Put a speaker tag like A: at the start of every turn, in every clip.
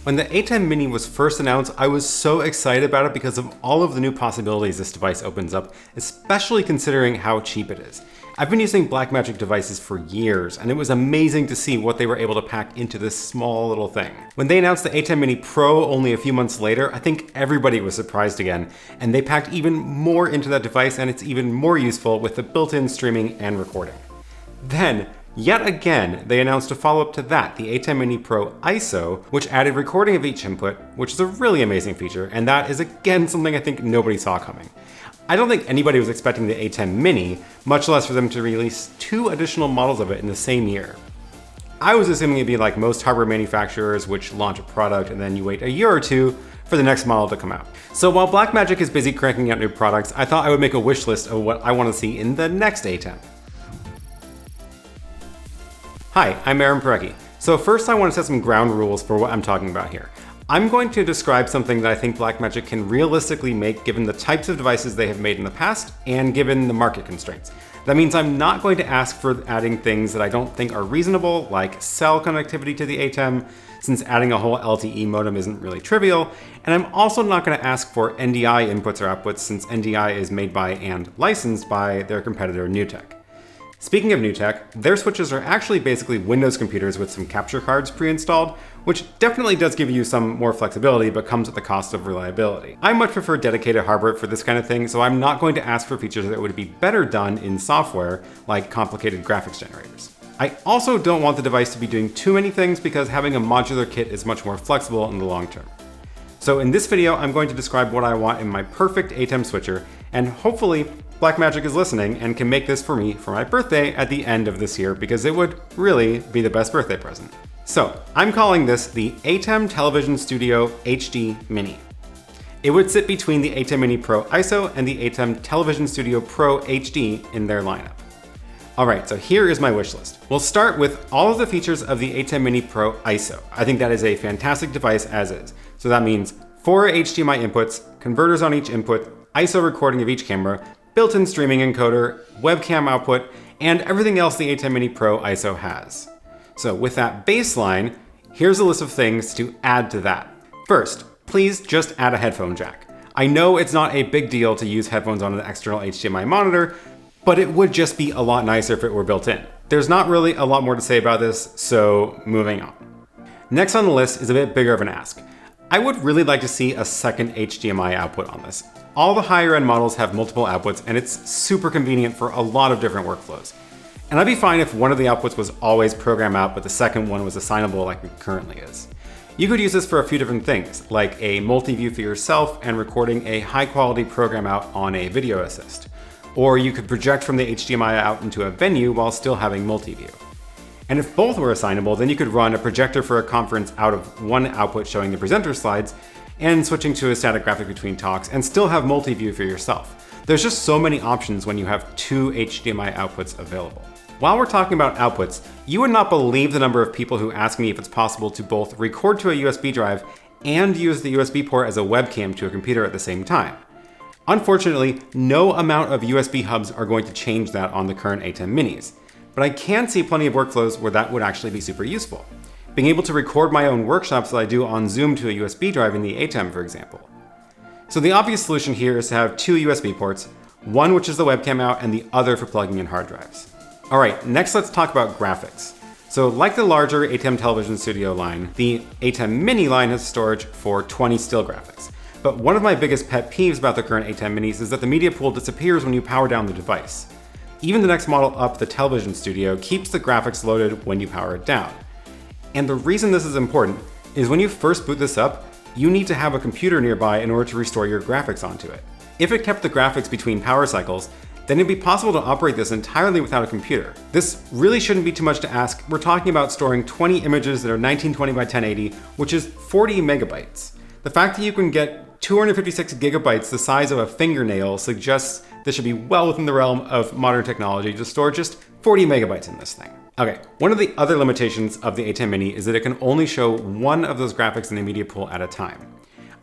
A: When the ATEM Mini was first announced, I was so excited about it because of all of the new possibilities this device opens up, especially considering how cheap it is. I've been using Blackmagic devices for years, and it was amazing to see what they were able to pack into this small little thing. When they announced the ATEM Mini Pro only a few months later, I think everybody was surprised again, and they packed even more into that device, and it's even more useful with the built-in streaming and recording. Then, yet again, they announced a follow-up to that, the ATEM Mini Pro ISO, which added recording of each input, which is a really amazing feature, and that is again something I think nobody saw coming. I don't think anybody was expecting the ATEM Mini, much less for them to release 2 additional models of it in the same year. I was assuming it'd be like most hardware manufacturers, which launch a product and then you wait a year or 2 for the next model to come out. So while Blackmagic is busy cranking out new products, I thought I would make a wish list of what I want to see in the next ATEM. Hi, I'm Aaron Parecki. So first I want to set some ground rules for what I'm talking about here. I'm going to describe something that I think Blackmagic can realistically make given the types of devices they have made in the past and given the market constraints. That means I'm not going to ask for adding things that I don't think are reasonable, like cell connectivity to the ATEM, since adding a whole LTE modem isn't really trivial, and I'm also not going to ask for NDI inputs or outputs since NDI is made by and licensed by their competitor NewTek. Speaking of NewTek, their switches are actually basically Windows computers with some capture cards pre-installed, which definitely does give you some more flexibility but comes at the cost of reliability. I much prefer dedicated hardware for this kind of thing, so I'm not going to ask for features that would be better done in software, like complicated graphics generators. I also don't want the device to be doing too many things because having a modular kit is much more flexible in the long term. So in this video, I'm going to describe what I want in my perfect ATEM switcher, and hopefully Blackmagic is listening and can make this for me for my birthday at the end of this year because it would really be the best birthday present. So I'm calling this the ATEM Television Studio HD Mini. It would sit between the ATEM Mini Pro ISO and the ATEM Television Studio Pro HD in their lineup. Alright, so here is my wish list. We'll start with all of the features of the ATEM Mini Pro ISO. I think that is a fantastic device as is. So that means 4 HDMI inputs, converters on each input, ISO recording of each camera, built-in streaming encoder, webcam output, and everything else the ATEM Mini Pro ISO has. So with that baseline, here's a list of things to add to that. First, please just add a headphone jack. I know it's not a big deal to use headphones on an external HDMI monitor, but it would just be a lot nicer if it were built in. There's not really a lot more to say about this, so moving on. Next on the list is a bit bigger of an ask. I would really like to see a second HDMI output on this. All the higher end models have multiple outputs and it's super convenient for a lot of different workflows. And I'd be fine if one of the outputs was always program out, but the second one was assignable like it currently is. You could use this for a few different things, like a multi-view for yourself and recording a high quality program out on a video assist. Or you could project from the HDMI out into a venue while still having multi-view. And if both were assignable, then you could run a projector for a conference out of one output showing the presenter slides and switching to a static graphic between talks and still have multi-view for yourself. There's just so many options when you have 2 HDMI outputs available. While we're talking about outputs, you would not believe the number of people who ask me if it's possible to both record to a USB drive and use the USB port as a webcam to a computer at the same time. Unfortunately, no amount of USB hubs are going to change that on the current ATEM Minis, but I can see plenty of workflows where that would actually be super useful. Being able to record my own workshops that I do on Zoom to a USB drive in the ATEM, for example. So the obvious solution here is to have 2 USB ports, one which is the webcam out and the other for plugging in hard drives. Alright, next let's talk about graphics. So like the larger ATEM Television Studio line, the ATEM Mini line has storage for 20 still graphics. But one of my biggest pet peeves about the current ATEM Minis is that the media pool disappears when you power down the device. Even the next model up, the Television Studio, keeps the graphics loaded when you power it down. And the reason this is important is when you first boot this up, you need to have a computer nearby in order to restore your graphics onto it. If it kept the graphics between power cycles, then it'd be possible to operate this entirely without a computer. This really shouldn't be too much to ask. We're talking about storing 20 images that are 1920 by 1080, which is 40 megabytes. The fact that you can get 256 gigabytes the size of a fingernail suggests this should be well within the realm of modern technology to store just 40 megabytes in this thing. Okay, one of the other limitations of the ATEM Mini is that it can only show one of those graphics in the media pool at a time.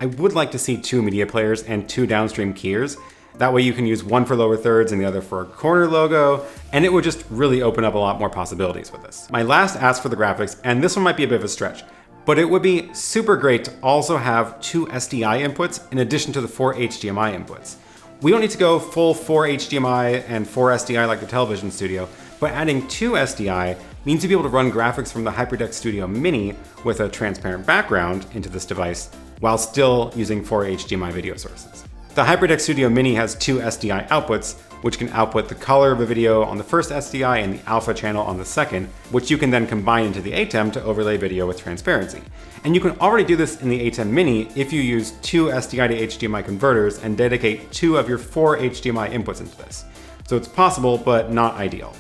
A: I would like to see 2 media players and 2 downstream keyers. That way you can use one for lower thirds and the other for a corner logo, and it would just really open up a lot more possibilities with this. My last ask for the graphics, and this one might be a bit of a stretch, But it would be super great to also have 2 SDI inputs in addition to the 4 HDMI inputs. We don't need to go full 4 HDMI and 4 SDI like the Television Studio, but adding 2 SDI means you'll be able to run graphics from the HyperDeck Studio Mini with a transparent background into this device while still using 4 HDMI video sources. The HyperDeck Studio Mini has 2 SDI outputs, which can output the color of a video on the first SDI and the alpha channel on the second, which you can then combine into the ATEM to overlay video with transparency. And you can already do this in the ATEM Mini if you use 2 SDI to HDMI converters and dedicate 2 of your 4 HDMI inputs into this. So it's possible, but not ideal.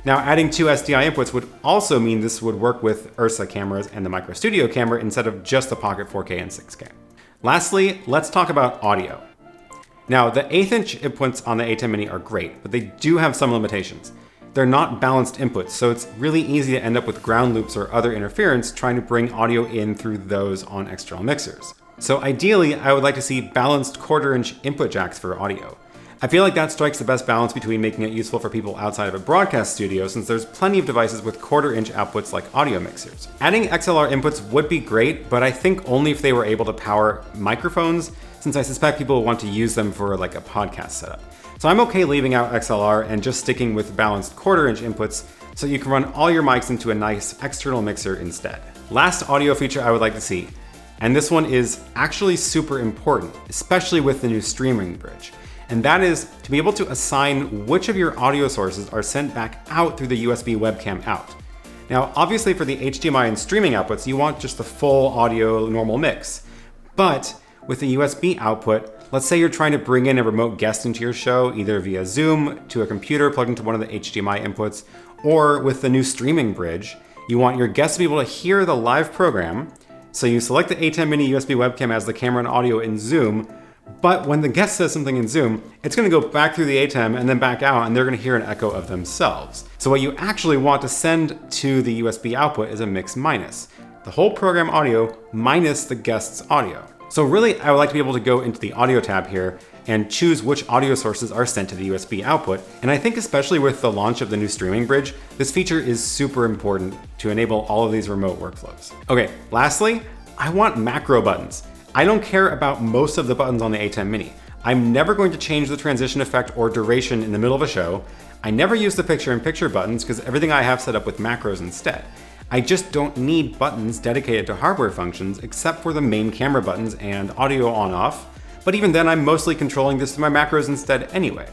A: Now, adding 2 SDI inputs would also mean this would work with Ursa cameras and the Micro Studio camera instead of just the Pocket 4K and 6K. Lastly, let's talk about audio. Now, the 1/8 inch inputs on the ATEM Mini are great, but they do have some limitations. They're not balanced inputs, so it's really easy to end up with ground loops or other interference trying to bring audio in through those on external mixers. So ideally, I would like to see balanced 1/4 inch input jacks for audio. I feel like that strikes the best balance between making it useful for people outside of a broadcast studio, since there's plenty of devices with 1/4 inch outputs like audio mixers. Adding XLR inputs would be great, but I think only if they were able to power microphones, since I suspect people will want to use them for like a podcast setup. So I'm okay leaving out XLR and just sticking with balanced 1/4 inch inputs so you can run all your mics into a nice external mixer instead. Last audio feature I would like to see, and this one is actually super important, especially with the new streaming bridge. And that is to be able to assign which of your audio sources are sent back out through the USB webcam out. Now, obviously for the HDMI and streaming outputs, you want just the full audio normal mix. But with the USB output, let's say you're trying to bring in a remote guest into your show, either via Zoom to a computer plugged into one of the HDMI inputs, or with the new streaming bridge, you want your guests to be able to hear the live program. So you select the ATEM Mini USB webcam as the camera and audio in Zoom, but when the guest says something in Zoom, it's going to go back through the ATEM and then back out, and they're going to hear an echo of themselves. So what you actually want to send to the USB output is a mix minus. The whole program audio minus the guest's audio. So really, I would like to be able to go into the audio tab here and choose which audio sources are sent to the USB output. And I think especially with the launch of the new streaming bridge, this feature is super important to enable all of these remote workflows. Okay, lastly, I want macro buttons. I don't care about most of the buttons on the ATEM Mini. I'm never going to change the transition effect or duration in the middle of a show. I never use the picture-in-picture buttons because everything I have set up with macros instead. I just don't need buttons dedicated to hardware functions except for the main camera buttons and audio on-off, but even then I'm mostly controlling this through my macros instead anyway.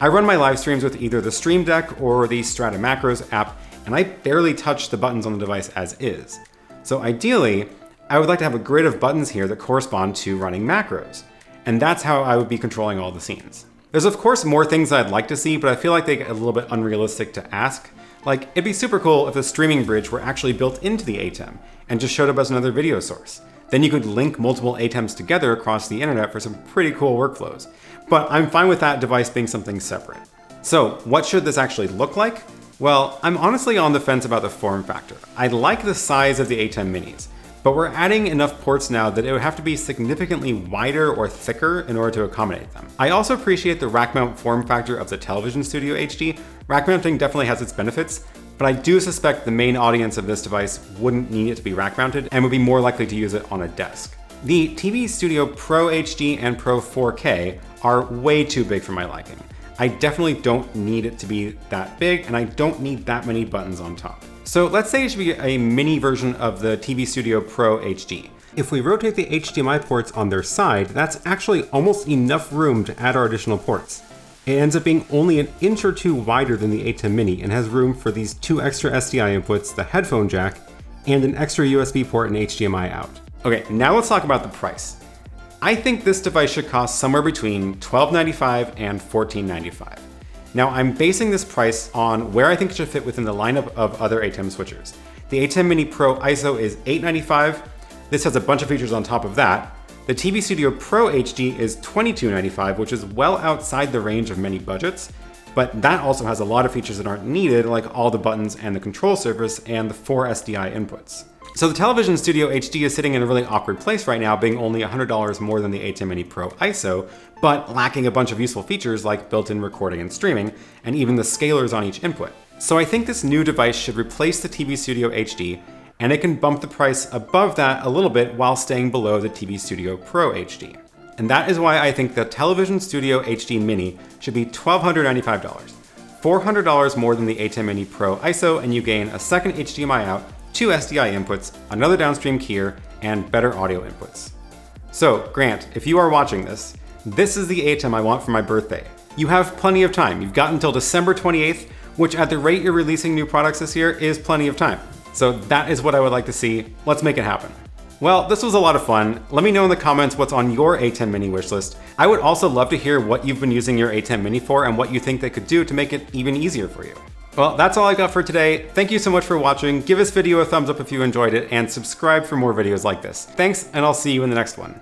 A: I run my live streams with either the Stream Deck or the Strata Macros app, and I barely touch the buttons on the device as is. So ideally, I would like to have a grid of buttons here that correspond to running macros. And that's how I would be controlling all the scenes. There's of course more things I'd like to see, but I feel like they get a little bit unrealistic to ask. Like, it'd be super cool if the streaming bridge were actually built into the ATEM and just showed up as another video source. Then you could link multiple ATEMs together across the internet for some pretty cool workflows. But I'm fine with that device being something separate. So what should this actually look like? Well, I'm honestly on the fence about the form factor. I like the size of the ATEM Minis, but we're adding enough ports now that it would have to be significantly wider or thicker in order to accommodate them. I also appreciate the rack mount form factor of the Television Studio HD. Rack mounting definitely has its benefits, but I do suspect the main audience of this device wouldn't need it to be rack mounted and would be more likely to use it on a desk. The TV Studio Pro HD and Pro 4K are way too big for my liking. I definitely don't need it to be that big, and I don't need that many buttons on top. So let's say it should be a mini version of the TV Studio Pro HD. If we rotate the HDMI ports on their side, that's actually almost enough room to add our additional ports. It ends up being only an inch or two wider than the ATEM Mini and has room for these 2 extra SDI inputs, the headphone jack, and an extra USB port and HDMI out. Okay, now let's talk about the price. I think this device should cost somewhere between $12.95 and $14.95. Now, I'm basing this price on where I think it should fit within the lineup of other ATEM switchers. The ATEM Mini Pro ISO is $8.95. This has a bunch of features on top of that. The TV Studio Pro HD is $22.95, which is well outside the range of many budgets, but that also has a lot of features that aren't needed, like all the buttons and the control surface and the 4 SDI inputs. So the Television Studio HD is sitting in a really awkward place right now, being only $100 more than the ATEM Mini Pro ISO, but lacking a bunch of useful features like built-in recording and streaming, and even the scalers on each input. So I think this new device should replace the TV Studio HD and it can bump the price above that a little bit while staying below the TV Studio Pro HD. And that is why I think the Television Studio HD Mini should be $1,295. $400 more than the ATEM Mini Pro ISO, and you gain a second HDMI out, 2 SDI inputs, another downstream keyer, and better audio inputs. So, Grant, if you are watching this, this is the ATEM I want for my birthday. You have plenty of time. You've got until December 28th, which at the rate you're releasing new products this year is plenty of time. So that is what I would like to see. Let's make it happen. Well, this was a lot of fun. Let me know in the comments what's on your ATEM Mini wishlist. I would also love to hear what you've been using your ATEM Mini for and what you think they could do to make it even easier for you. Well, that's all I got for today. Thank you so much for watching. Give this video a thumbs up if you enjoyed it, and subscribe for more videos like this. Thanks, and I'll see you in the next one.